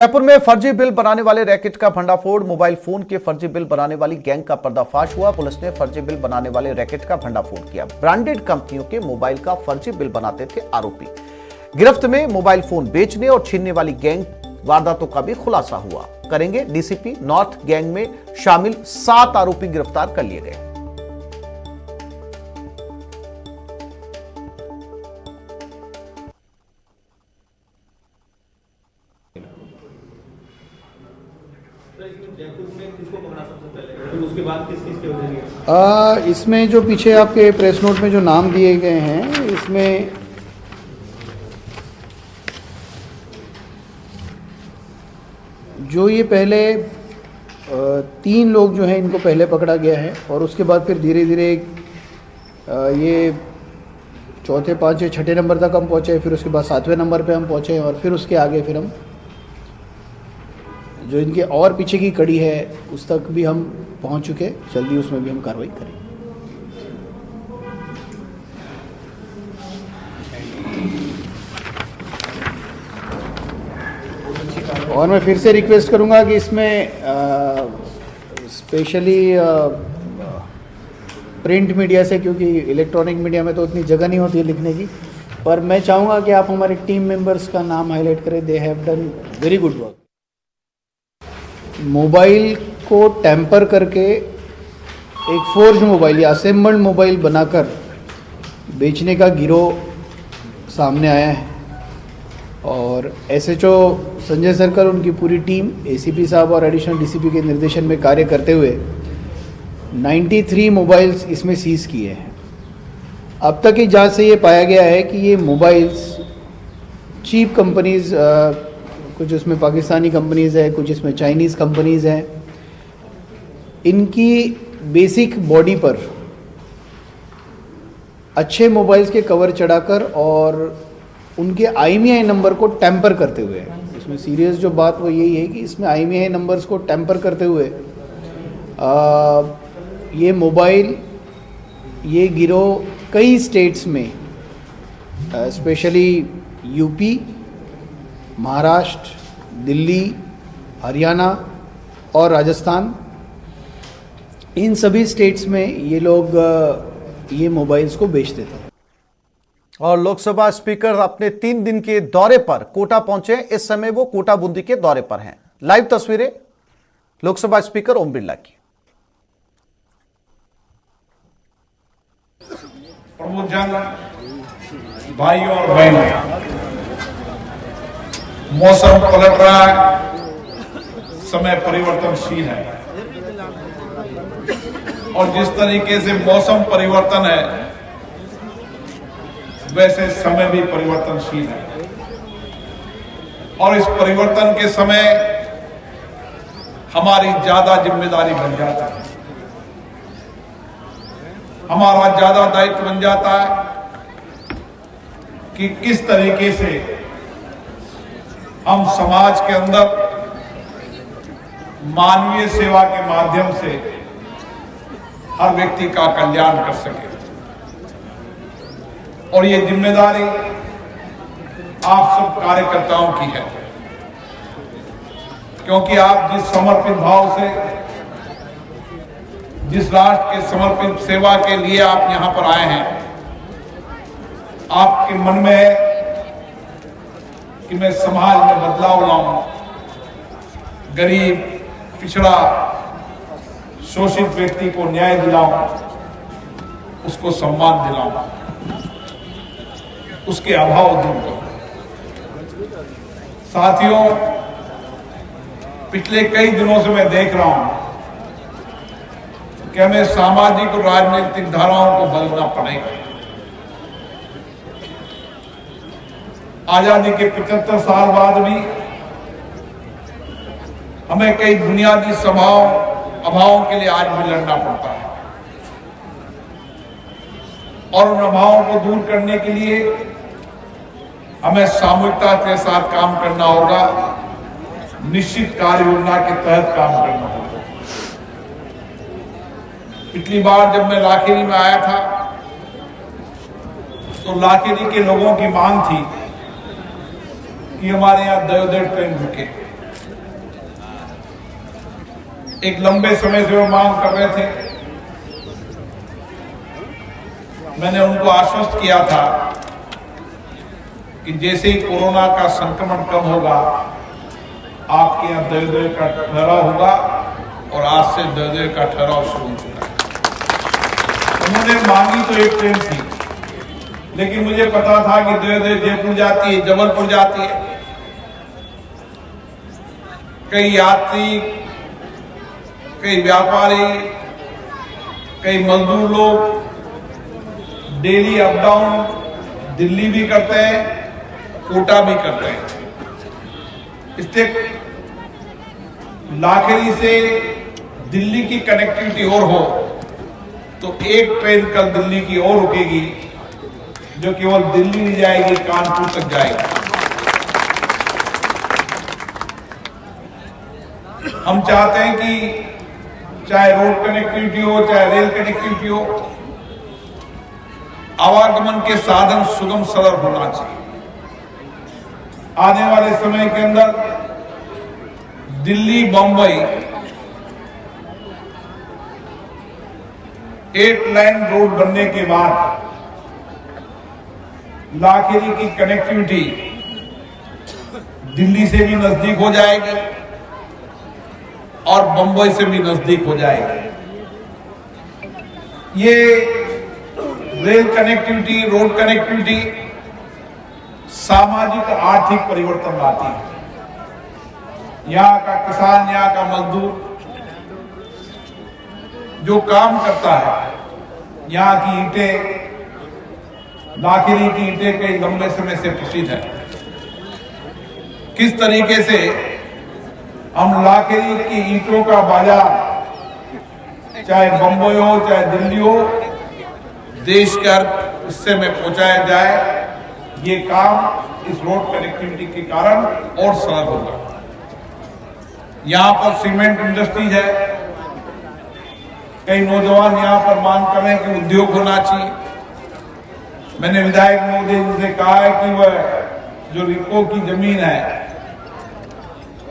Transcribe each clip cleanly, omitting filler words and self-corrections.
जयपुर में फर्जी बिल बनाने वाले रैकेट का भंडाफोड़। मोबाइल फोन के फर्जी बिल बनाने वाली गैंग का पर्दाफाश हुआ। पुलिस ने फर्जी बिल बनाने वाले रैकेट का भंडाफोड़ किया। ब्रांडेड कंपनियों के मोबाइल का फर्जी बिल बनाते थे आरोपी। गिरफ्त में मोबाइल फोन बेचने और छीनने वाली गैंग वारदातों का भी खुलासा हुआ। करेंगे डीसीपी नॉर्थ। गैंग में शामिल 7 आरोपी गिरफ्तार कर लिए गए। जयपुर में किसको पकड़ा सबसे पहले, तो उसके बाद किस किस के वजह इसमें जो पीछे आपके प्रेस नोट में जो नाम दिए गए हैं, इसमें जो ये पहले 3 लोग जो हैं इनको पहले पकड़ा गया है और उसके बाद फिर धीरे धीरे ये चौथे 5 या 6 नंबर तक हम पहुँचे। फिर उसके बाद 7वें नंबर पे हम पहुँचे और फिर उसके आगे फिर हम जो इनके और पीछे की कड़ी है उस तक भी हम पहुंच चुके। जल्दी उसमें भी हम कार्रवाई करेंगे। और मैं फिर से रिक्वेस्ट करूंगा कि इसमें स्पेशली प्रिंट मीडिया से, क्योंकि इलेक्ट्रॉनिक मीडिया में तो उतनी जगह नहीं होती है लिखने की, पर मैं चाहूँगा कि आप हमारे टीम मेंबर्स का नाम हाईलाइट करें। They have done very good work. Mobile को टैंपर करके एक फोर्ज मोबाइल या असेंबल्ड मोबाइल बनाकर बेचने का गिरोह सामने आया है और एसएचओ संजय सर्कल उनकी पूरी टीम एसीपी साहब और एडिशनल डीसीपी के निर्देशन में कार्य करते हुए 93 मोबाइल्स इसमें सीज किए हैं। अब तक की जांच से ये पाया गया है कि ये मोबाइल्स चीप कंपनीज, कुछ इसमें पाकिस्तानी कंपनीज़ है, कुछ इसमें चाइनीज़ कंपनीज़ हैं, इनकी बेसिक बॉडी पर अच्छे मोबाइल्स के कवर चढ़ाकर और उनके IMEI नंबर को टैंपर करते हुए, इसमें सीरियस जो बात वो यही है कि इसमें IMEI नंबर्स को टैंपर करते हुए ये मोबाइल, ये गिरोह कई स्टेट्स में स्पेशली यूपी, महाराष्ट्र, दिल्ली, हरियाणा और राजस्थान, इन सभी स्टेट्स में ये लोग ये मोबाइल्स को बेचते थे। और लोकसभा स्पीकर अपने 3 दिन के दौरे पर कोटा पहुंचे। इस समय वो कोटा बूंदी के दौरे पर हैं। लाइव तस्वीरें लोकसभा स्पीकर ओम बिरला की। प्रमुखजन, भाइयों और बहनों, मौसम पलट रहा है, समय परिवर्तनशील है और जिस तरीके से मौसम परिवर्तन है वैसे समय भी परिवर्तनशील है और इस परिवर्तन के समय हमारी ज्यादा जिम्मेदारी बन जाता है, हमारा ज्यादा दायित्व बन जाता है कि किस तरीके से हम समाज के अंदर मानवीय सेवा के माध्यम से हर व्यक्ति का कल्याण कर सके। और ये जिम्मेदारी आप सब कार्यकर्ताओं की है, क्योंकि आप जिस समर्पित भाव से, जिस राष्ट्र के समर्पित सेवा के लिए आप यहां पर आए हैं, आपके मन में है कि मैं समाज में बदलाव लाऊं, गरीब, पिछड़ा, शोषित व्यक्ति को न्याय दिलाऊं, उसको सम्मान दिलाऊं, उसके अभाव दूर करूं। साथियों, पिछले कई दिनों से मैं देख रहा हूं कि हमें सामाजिक और राजनीतिक धाराओं को बदलना पड़ेगा। आजादी के 75 साल बाद भी हमें कई बुनियादी अभावों के लिए आज भी लड़ना पड़ता है और उन अभावों को दूर करने के लिए हमें सामूहिकता के साथ काम करना होगा, निश्चित कार्य योजना के तहत काम करना होगा। पिछली बार जब मैं लाखेरी में आया था तो लाखेरी के लोगों की मांग थी कि हमारे यहाँ दयोदय ट्रेन रुके। एक लंबे समय से वो मांग कर रहे थे। मैंने उनको आश्वस्त किया था कि जैसे ही कोरोना का संक्रमण कम होगा, आपके यहाँ दह का ठहराव होगा, और आज से दह का ठहराव शुरू हो चुका है। उन्होंने मांगी तो एक ट्रेन थी, लेकिन मुझे पता था कि दह जयपुर जाती है, जबलपुर जाती है। कई यात्री, कई व्यापारी, कई मजदूर लोग डेली अप डाउन दिल्ली भी करते हैं, कोटा भी करते हैं। इससे लाखेरी से दिल्ली की कनेक्टिविटी और हो तो एक ट्रेन कल दिल्ली की और रुकेगी, जो केवल दिल्ली नहीं जाएगी, कानपुर तक जाएगी। हम चाहते हैं कि चाहे रोड कनेक्टिविटी हो, चाहे रेल कनेक्टिविटी हो, आवागमन के साधन सुगम सरल होना चाहिए। आने वाले समय के अंदर दिल्ली बंबई 8 लाइन रोड बनने के बाद लाखेरी की कनेक्टिविटी दिल्ली से भी नजदीक हो जाएगी और बंबई से भी नजदीक हो जाएगी। ये रेल कनेक्टिविटी, रोड कनेक्टिविटी सामाजिक आर्थिक परिवर्तन लाती है। यहाँ का किसान, यहाँ का मजदूर जो काम करता है, यहाँ की ईंटें, लाखेरी की ईंटें कई लंबे समय से प्रसिद्ध है। किस तरीके से हम लाखेरी की ईंटों का बाजार, चाहे बंबई हो चाहे दिल्ली हो, देश के हर हिस्से में पहुंचाया जाए, ये काम इस रोड कनेक्टिविटी के कारण और सरल होगा। यहाँ पर सीमेंट इंडस्ट्रीज है, कई नौजवान यहाँ पर मांग कर रहे हैं कि उद्योग होना चाहिए। मैंने विधायक महोदय जी से कहा है कि वह जो रिको की जमीन है,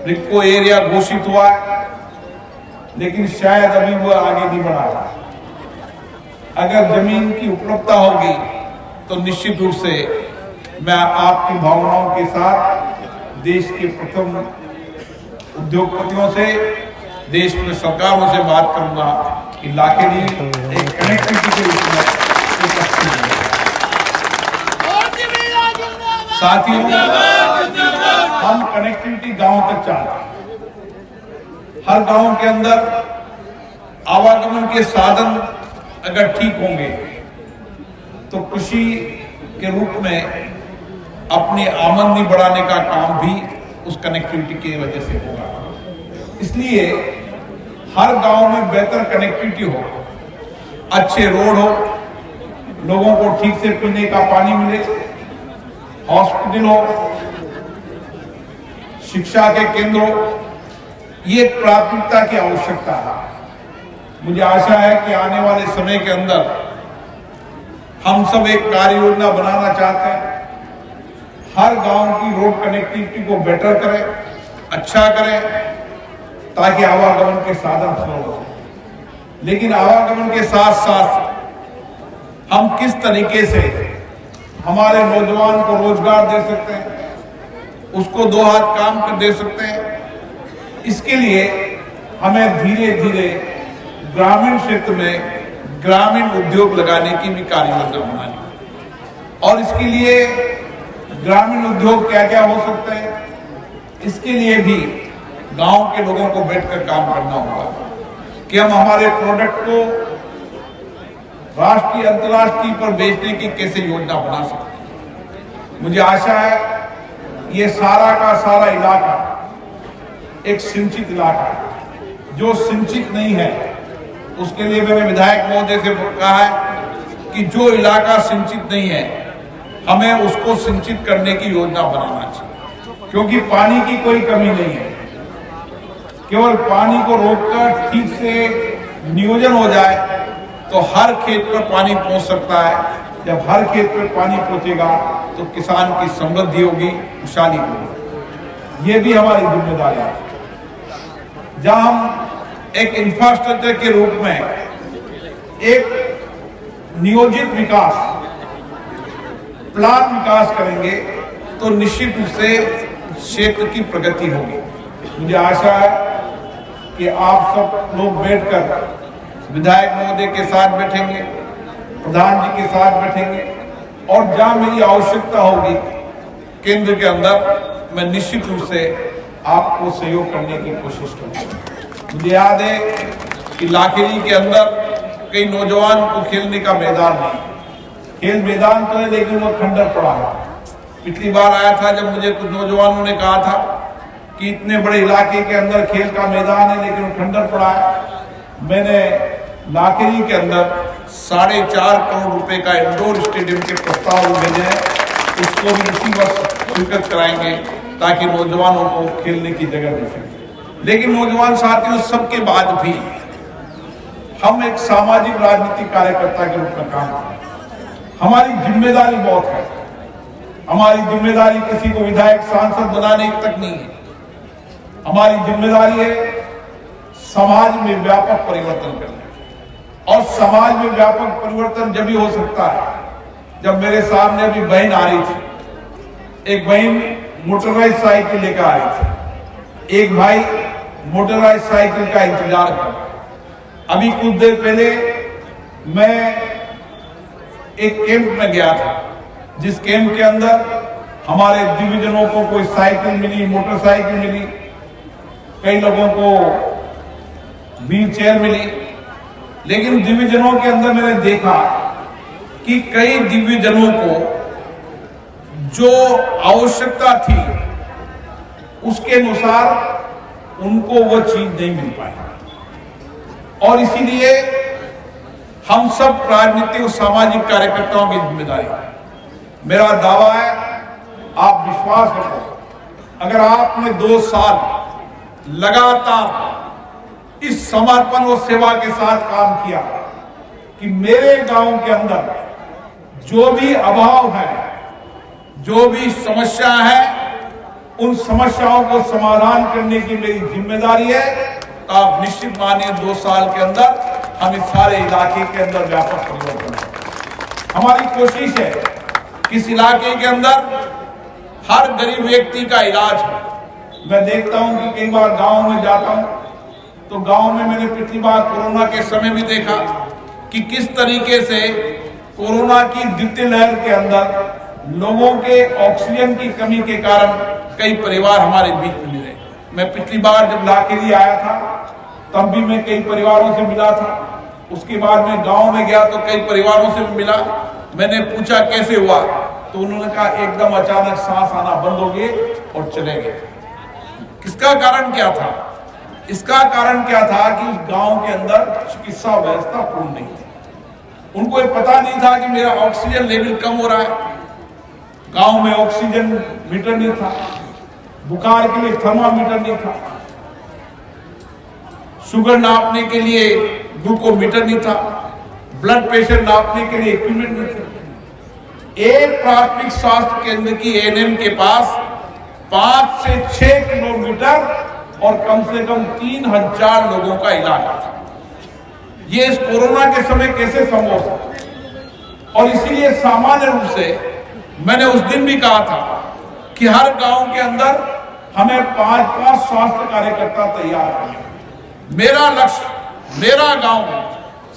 रिको एरिया घोषित हुआ है, लेकिन शायद अभी वह आगे नहीं बढ़ा रहा। अगर जमीन की उपलब्धता होगी तो निश्चित रूप से मैं आपकी भावनाओं के साथ देश के प्रथम उद्योगपतियों से, देश में सरकारों से बात करूंगा कि लाखेरी एक कनेक्टिविटी के रूप में साथियों, हम कनेक्टिविटी गांव तक चाहते हैं। हर गांव के अंदर आवागमन के साधन अगर ठीक होंगे तो कृषि के रूप में अपनी आमदनी बढ़ाने का काम भी उस कनेक्टिविटी की वजह से होगा। इसलिए हर गांव में बेहतर कनेक्टिविटी हो, अच्छे रोड हो, लोगों को ठीक से पीने का पानी मिले, हॉस्पिटल हो, शिक्षा के केंद्र हो, ये प्राथमिकता की आवश्यकता है। मुझे आशा है कि आने वाले समय के अंदर हम सब एक कार्य योजना बनाना चाहते हैं, हर गांव की रोड कनेक्टिविटी को बेटर करें, अच्छा करें, ताकि आवागमन के साधन सरल हो। लेकिन आवागमन के साथ साथ हम किस तरीके से हमारे नौजवान को रोजगार दे सकते हैं, उसको 2 हाथ काम कर दे सकते हैं, इसके लिए हमें धीरे धीरे ग्रामीण क्षेत्र में ग्रामीण उद्योग लगाने की भी कार्य योजना बनानी। और इसके लिए ग्रामीण उद्योग क्या क्या हो सकते हैं, इसके लिए भी गांव के लोगों को बैठकर काम करना होगा कि हम हमारे प्रोडक्ट को राष्ट्रीय अंतर्राष्ट्रीय पर बेचने की कैसे योजना बना सकते हैं। मुझे आशा है ये सारा का सारा इलाका एक सिंचित इलाका है। जो सिंचित नहीं है उसके लिए मैंने विधायक महोदय से कहा है कि जो इलाका सिंचित नहीं है हमें उसको सिंचित करने की योजना बनाना चाहिए, क्योंकि पानी की कोई कमी नहीं है। केवल पानी को रोककर ठीक से नियोजन हो जाए तो हर खेत पर पानी पहुंच सकता है। जब हर खेत पर पानी पहुंचेगा तो किसान की समृद्धि होगी, खुशहाली होगी। ये भी हमारी जिम्मेदारी है। जहां हम एक इंफ्रास्ट्रक्चर के रूप में एक नियोजित विकास प्लान विकास करेंगे तो निश्चित रूप से क्षेत्र की प्रगति होगी। मुझे आशा है कि आप सब लोग बैठकर विधायक महोदय के साथ बैठेंगे, प्रधान जी के साथ बैठेंगे और जहां मेरी आवश्यकता होगी केंद्र के अंदर मैं निश्चित रूप से आपको सहयोग करने की कोशिश करूंगा। मुझे याद है कि लाखेरी के अंदर कई नौजवान को खेलने का मैदान नहीं, खेल मैदान तो है लेकिन वो खंडर पड़ा है। पिछली बार आया था जब मुझे कुछ नौजवानों ने कहा था कि इतने बड़े इलाके के अंदर खेल का मैदान है लेकिन खंडर पड़ा है। मैंने लाखेरी के अंदर 4.5 करोड़ रुपए का इंडोर स्टेडियम के प्रस्ताव भेजे हैं, उसको भी इसी वर्ष स्वीकृत कराएंगे ताकि नौजवानों को खेलने की जगह मिल सके। लेकिन नौजवान साथियों, सबके बाद भी हम एक सामाजिक राजनीतिक कार्यकर्ता के रूप में काम करते हैं। हमारी जिम्मेदारी बहुत है। हमारी जिम्मेदारी किसी को विधायक सांसद बनाने तक नहीं है। हमारी जिम्मेदारी है समाज में व्यापक परिवर्तन करना, और समाज में व्यापक परिवर्तन जब भी हो सकता है जब मेरे सामने अभी बहन आ रही थी, एक बहन मोटराइज साइकिल लेकर आ रही थी, एक भाई मोटराइज साइकिल का इंतजार कर रहा है। अभी कुछ देर पहले मैं एक कैंप में गया था, जिस कैंप के अंदर हमारे दिव्यांगजनों को कोई साइकिल मिली, मोटरसाइकिल मिली, कई लोगों को व्हील चेयर मिली। लेकिन दिव्यांगजनों के अंदर मैंने देखा कि कई दिव्यांगजनों को जो आवश्यकता थी उसके अनुसार उनको वो चीज नहीं मिल पाई, और इसीलिए हम सब राजनीतिक और सामाजिक कार्यकर्ताओं की जिम्मेदारी है। मेरा दावा है, आप विश्वास रखो, अगर आपने 2 साल लगातार इस समर्पण और सेवा के साथ काम किया कि मेरे गांव के अंदर जो भी अभाव है, जो भी समस्या है, उन समस्याओं को समाधान करने की मेरी जिम्मेदारी है, तो आप निश्चित मानिए 2 साल के अंदर हम इस सारे इलाके के अंदर व्यापक परिवर्तन करें। हमारी कोशिश है कि इस इलाके के अंदर हर गरीब व्यक्ति का इलाज हो। मैं देखता हूं कि कई बार गांव में जाता हूं तो गांव में मैंने पिछली बार कोरोना के समय भी देखा कि किस तरीके से कोरोना की द्वितीय लहर के अंदर लोगों के ऑक्सीजन की कमी के कारण कई परिवार हमारे बीच में मिले। मैं पिछली बार जब लाखेरी आया था तब भी मैं कई परिवारों से मिला था। उसके बाद मैं गांव में गया तो कई परिवारों से भी मिला। मैंने पूछा कैसे हुआ, तो उन्होंने कहा एकदम अचानक सांस आना बंद हो गए और चले गए। किसका कारण क्या था? इसका कारण क्या था कि उस गांव के अंदर चिकित्सा व्यवस्था पूर्ण नहीं थी। उनको ये पता नहीं था कि मेरा ऑक्सीजन लेवल कम हो रहा है। गांव में ऑक्सीजन मीटर नहीं था, बुखार के लिए थर्मामीटर नहीं था, शुगर नापने के लिए ग्लूकोमीटर नहीं था, ब्लड प्रेशर नापने के लिए इक्विपमेंट नहीं था। एक प्राथमिक स्वास्थ्य केंद्र की एएनएम के पास 5 से 6 किलोमीटर और कम से कम 3000 लोगों का इलाज था। ये इस कोरोना के समय कैसे संभव था? और इसीलिए सामान्य रूप से मैंने उस दिन भी कहा था कि हर गांव के अंदर हमें 5 स्वास्थ्य कार्यकर्ता तैयार करने। मेरा लक्ष्य, मेरा गांव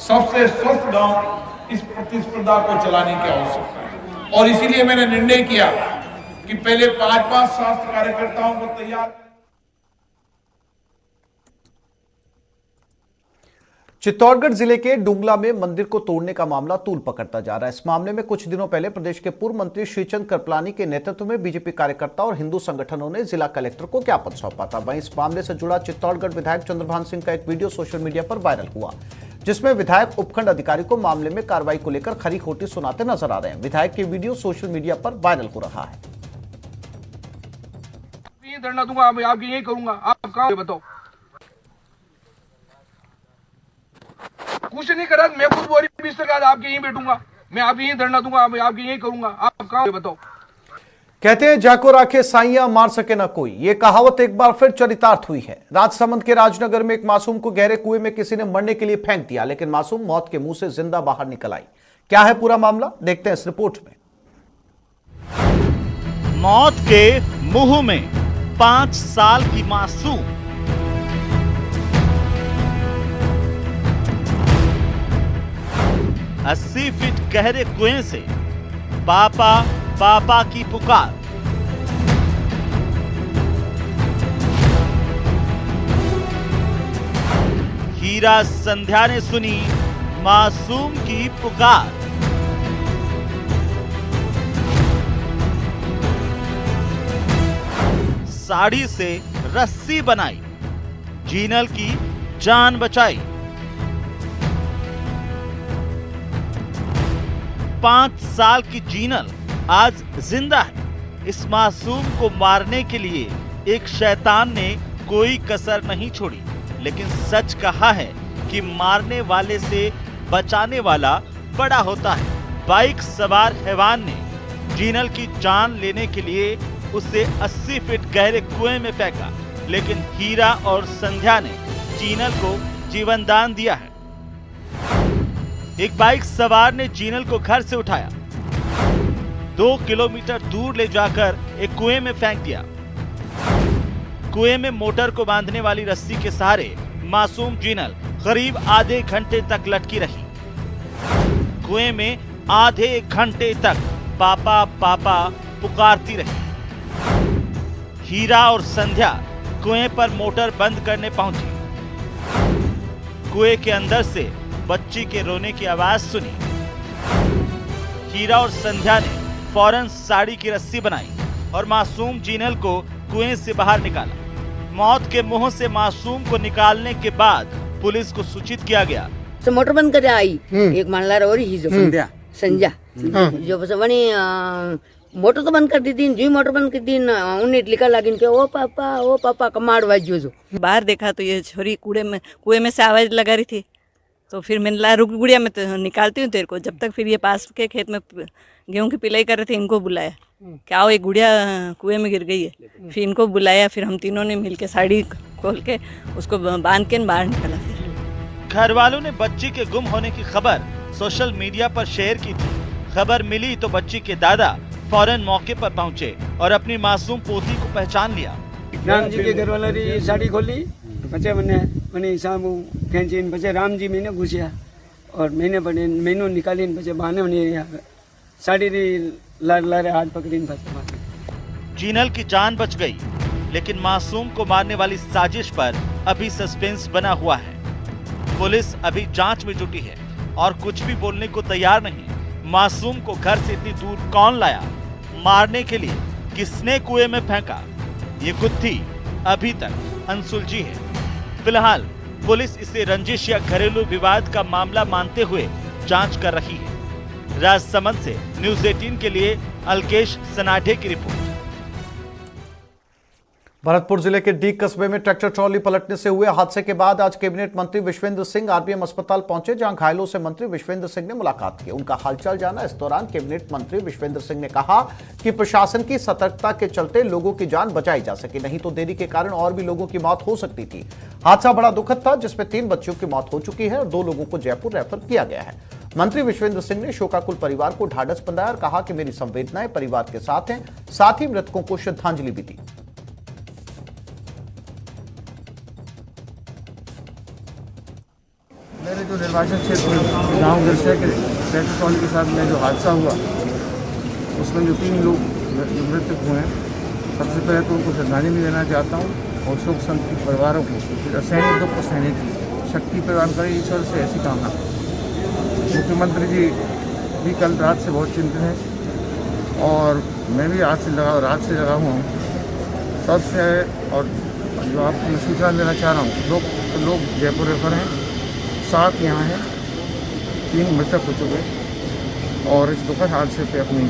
सबसे स्वस्थ गांव, इस प्रतिस्पर्धा को चलाने की आवश्यकता है। और इसीलिए मैंने निर्णय किया कि पहले 5 स्वास्थ्य कार्यकर्ताओं को तैयार। चित्तौड़गढ़ जिले के डुंगला में मंदिर को तोड़ने का मामला तूल पकड़ता जा रहा है। इस मामले में कुछ दिनों पहले प्रदेश के पूर्व मंत्री श्रीचंद कृपलानी के नेतृत्व में बीजेपी कार्यकर्ता और हिंदू संगठनों ने जिला कलेक्टर को ज्ञापन सौंपा था। वहीं इस मामले से जुड़ा चित्तौड़गढ़ विधायक चंद्रभान सिंह का एक वीडियो सोशल मीडिया पर वायरल हुआ, जिसमें विधायक उपखंड अधिकारी को मामले में कार्रवाई को लेकर खरी खोटी सुनाते नजर आ रहे हैं। विधायक की वीडियो सोशल मीडिया पर वायरल हो रहा है। धरना दूंगा, मैं आपकी यही करूंगा, आप कहां बताओ? कुछ नहीं करा, मैं खुद बोरी 20 तक आपके यहीं बैठूंगा, मैं आपकी यहीं धरना दूंगा, मैं आपकी यहीं करूंगा, आप कहां बताओ? कहते हैं जाको राखे साइया मार सके ना कोई, ये कहावत एक बार फिर चरितार्थ हुई है। राजसमंद के राजनगर में एक मासूम को गहरे कुएं में किसी ने मरने के लिए फेंक दिया, लेकिन मासूम मौत के मुंह से जिंदा बाहर निकल आई। क्या है पूरा मामला, देखते हैं इस रिपोर्ट में। मौत के मुंह में 5 साल की मासूम। अस्सी फीट गहरे कुएं से पापा पापा की पुकार। हीरा संध्या ने सुनी मासूम की पुकार। साड़ी से रस्सी बनाई, जीनल की जान बचाई। 5 साल की जीनल आज जिंदा है। इस मासूम को मारने के लिए एक शैतान ने कोई कसर नहीं छोड़ी, लेकिन सच कहा है कि मारने वाले से बचाने वाला बड़ा होता है। बाइक सवार हैवान ने जीनल की जान लेने के लिए उसे 80 फीट गहरे कुएं में फेंका, लेकिन हीरा और संध्या ने जीनल को जीवन दान दिया है। एक बाइक सवार ने जीनल को घर से उठाया, 2 किलोमीटर दूर ले जाकर एक कुएं में फेंक दिया। कुएं में मोटर को बांधने वाली रस्सी के सहारे मासूम जीनल करीब आधे घंटे तक लटकी रही। कुएं में आधे घंटे तक पापा पापा पुकारती रही। हीरा और संध्या कुएं पर मोटर बंद करने पहुंची। कुएं के अंदर से बच्ची के रोने की आवाज सुनी। हीरा और संध्या ने फौरन साड़ी की रस्सी बनाई और मासूम जीनल को कुएं से बाहर निकाला। मौत के मुंह से मासूम को निकालने के बाद पुलिस को सूचित किया गया। तो मोटर बंद करे आई एक मानला और ही जो संध्या जो बस वणी मोटर तो बंद कर दी थी, जी मोटर बंद कर दी, उन्हें लिखा लगी के ओ पापा कमाड़ वाजो जो। बाहर देखा तो ये छोरी कुएं में से आवाज लगा रही थी, तो फिर मैंने ला रुक गुड़िया मैं तो निकालती हूँ तेरे को। जब तक फिर ये पास के खेत में गेहूं की पिलाई कर रहे थे, इनको बुलाया क्या हो, एक गुड़िया कुएं में गिर गई है। फिर इनको बुलाया, फिर हम तीनों ने मिलके साड़ी खोल के उसको बांध के बाहर निकाला। फिर घर वालों ने बच्ची के गुम होने की खबर सोशल मीडिया पर शेयर की थी। खबर मिली तो बच्ची के दादा फौरन मौके पर पहुंचे और अपनी मासूम पोती को पहचान लिया। राम जी के घर वाला री साड़ी खोली, पचे मैंने साहब खेची, पचे राम जी मैंने घुसिया और मैंने निकाली, पचे बहाने मैंने साड़ी री लारे हाथ पकड़ी। जीनल की जान बच गई, लेकिन मासूम को मारने वाली साजिश पर अभी सस्पेंस बना हुआ है। पुलिस अभी जांच में जुटी है और कुछ भी बोलने को तैयार नहीं। मासूम को घर से इतनी दूर कौन लाया, मारने के लिए किसने कुएं में फेंका, ये गुत्थी अभी तक अनसुलझी है। फिलहाल पुलिस इसे रंजिश या घरेलू विवाद का मामला मानते हुए जांच कर रही है। राजसमंद से न्यूज़ 18 के लिए अलकेश सनाढे की रिपोर्ट। भरतपुर जिले के डीग कस्बे में ट्रैक्टर ट्रॉली पलटने से हुए हादसे के बाद आज कैबिनेट मंत्री विश्वेंद्र सिंह आरबीएम अस्पताल पहुंचे, जहां घायलों से मंत्री विश्वेंद्र सिंह ने मुलाकात की, उनका हालचाल जाना। इस दौरान कैबिनेट मंत्री विश्वेंद्र सिंह ने कहा कि प्रशासन की सतर्कता के चलते लोगों की जान बचाई जा सके, नहीं तो देरी के कारण और भी लोगों की मौत हो सकती थी। हादसा बड़ा दुखद था, जिसमें 3 बच्चों की मौत हो चुकी है और 2 लोगों को जयपुर रेफर किया गया है। मंत्री विश्वेंद्र सिंह ने शोकाकुल परिवार को ढाढ़स बंधाया और कहा कि मेरी संवेदनाएं परिवार के साथ हैं, साथ ही मृतकों को श्रद्धांजलि भी दी। मेरे जो निर्वाचन क्षेत्र गांव गिरसे के ट्रैक्टर ट्रॉली के साथ में जो हादसा हुआ, उसमें जो 3 लोग जो मृतक हुए हैं, सबसे पहले तो उनको श्रद्धांजलि देना चाहता हूं और शोक संतप्त परिवारों को असहनीय दुख को सहने की शक्ति प्रदान करे, ईश्वर से ऐसी कामना। मुख्यमंत्री जी भी कल रात से बहुत चिंतित हैं और मैं भी रात से लगा हुआ हूँ तब से। और जो आपको सूचना देना चाह रहा हूँ, लोग जयपुर रेफर हैं, 7 यहाँ हैं, 3 मृतक हो चुके और इस दुखद हादसे पे अपनी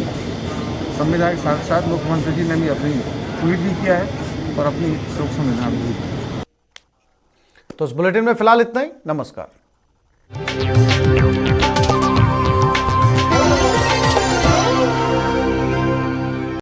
संवेदना के साथ साथ मुख्यमंत्री जी ने भी अपनी ट्वीट भी किया है और अपनी शोक संवेदना भी। तो इस बुलेटिन में फिलहाल इतना ही। नमस्कार।